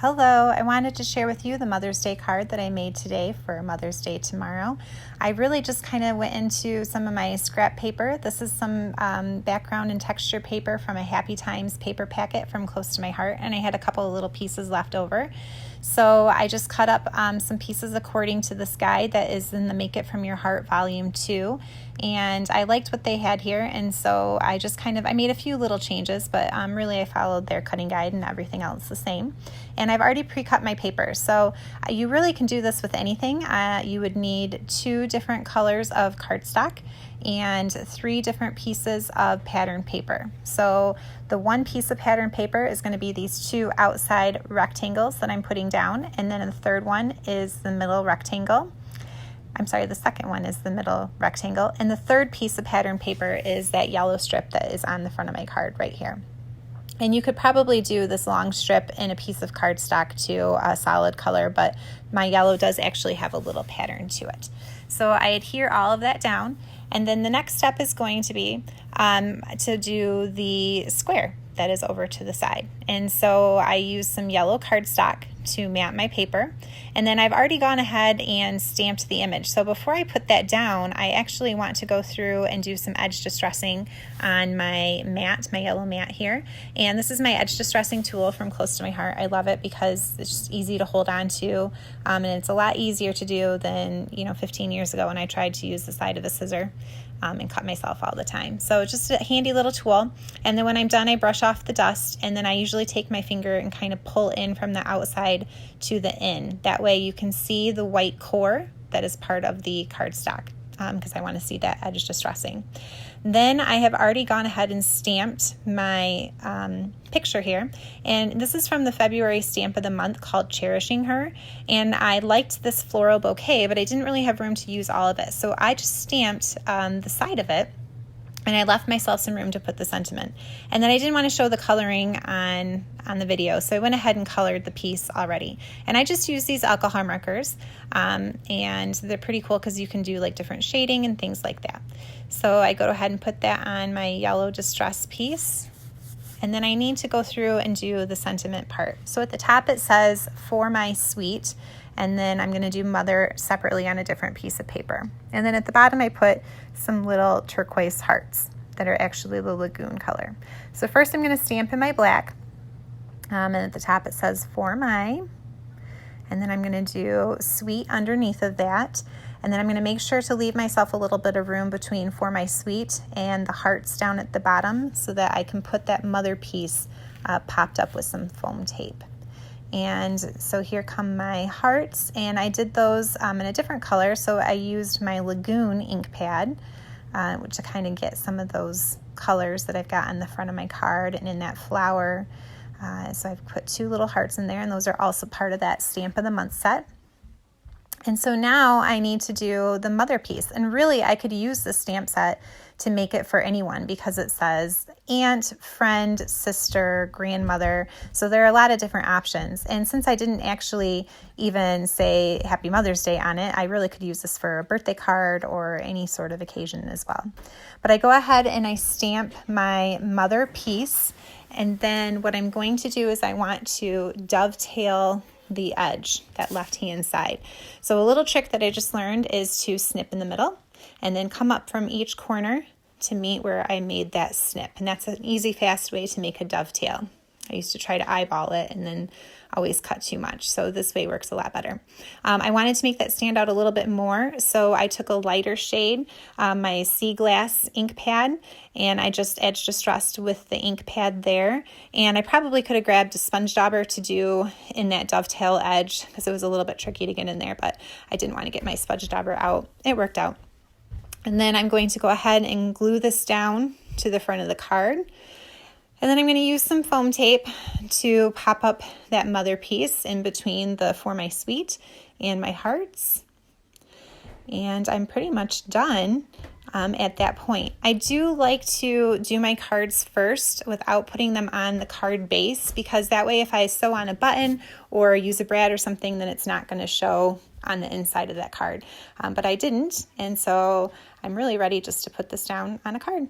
Hello, I wanted to share with you the Mother's Day card that I made today for Mother's Day tomorrow. I really just kind of went into some of my scrap paper. This is some background and texture paper from a Happy Times paper packet from Close to My Heart, and I had a couple of little pieces left over. So I just cut up some pieces according to this guide that is in the Make It From Your Heart Volume 2, and I liked what they had here, and so I just I made a few little changes, but really I followed their cutting guide and everything else the same. And I've already pre-cut my paper, so you really can do this with anything. You would need 2 different colors of cardstock and 3 different pieces of pattern paper. So the one piece of pattern paper is going to be these 2 outside rectangles that I'm putting down, and then the third one is the middle rectangle. I'm sorry, the second one is the middle rectangle, and the third piece of pattern paper is that yellow strip that is on the front of my card right here. And you could probably do this long strip in a piece of cardstock to a solid color, but my yellow does actually have a little pattern to it. So I adhere all of that down, and then the next step is going to be to do the square that is over to the side. And so I use some yellow cardstock to mat my paper, and then I've already gone ahead and stamped the image. So before I put that down, I actually want to go through and do some edge distressing on my mat, my yellow mat here. And this is my edge distressing tool from Close to My Heart. I love it because it's just easy to hold on to, and it's a lot easier to do than 15 years ago when I tried to use the side of a scissor and cut myself all the time. So just a handy little tool. And then when I'm done, I brush off the dust, and then I usually take my finger and kind of pull in from the outside to the in. That way you can see the white core that is part of the cardstock, because I want to see that edge distressing. Then I have already gone ahead and stamped my picture here, and this is from the February stamp of the month called Cherishing Her, and I liked this floral bouquet, but I didn't really have room to use all of it, so I just stamped the side of it, and I left myself some room to put the sentiment. And then I didn't want to show the coloring on the video, so I went ahead and colored the piece already. And I just use these alcohol markers, and they're pretty cool because you can do like different shading and things like that. So I go ahead and put that on my yellow distress piece. And then I need to go through and do the sentiment part. So at the top it says, "For my sweet," and then I'm going to do mother separately on a different piece of paper. And then at the bottom I put some little turquoise hearts that are actually the lagoon color. So first I'm going to stamp in my black, and at the top it says "For my," and then I'm going to do sweet underneath of that. And then I'm going to make sure to leave myself a little bit of room between "For my sweet" and the hearts down at the bottom so that I can put that mother piece popped up with some foam tape. And so here come my hearts, and I did those in a different color. So I used my Lagoon ink pad, which to kind of get some of those colors that I've got on the front of my card and in that flower. So I've put 2 little hearts in there, and those are also part of that Stamp of the Month set. And so now I need to do the mother piece, and really I could use this stamp set to make it for anyone because it says aunt, friend, sister, grandmother, so there are a lot of different options. And since I didn't actually even say Happy Mother's Day on it, I really could use this for a birthday card or any sort of occasion as well. But I go ahead and I stamp my mother piece, and then what I'm going to do is I want to dovetail the edge, that left hand side. So a little trick that I just learned is to snip in the middle and then come up from each corner to meet where I made that snip. And that's an easy, fast way to make a dovetail. I used to try to eyeball it and then always cut too much. So this way works a lot better. I wanted to make that stand out a little bit more. So I took a lighter shade, my Sea Glass ink pad, and I just edge distressed with the ink pad there. And I probably could have grabbed a sponge dauber to do in that dovetail edge because it was a little bit tricky to get in there, but I didn't want to get my sponge dauber out. It worked out. And then I'm going to go ahead and glue this down to the front of the card. And then I'm going to use some foam tape to pop up that mother piece in between the "For my sweet" and my hearts. And I'm pretty much done at that point. I do like to do my cards first without putting them on the card base, because that way if I sew on a button or use a brad or something, then it's not going to show on the inside of that card. But I didn't, and so I'm really ready just to put this down on a card.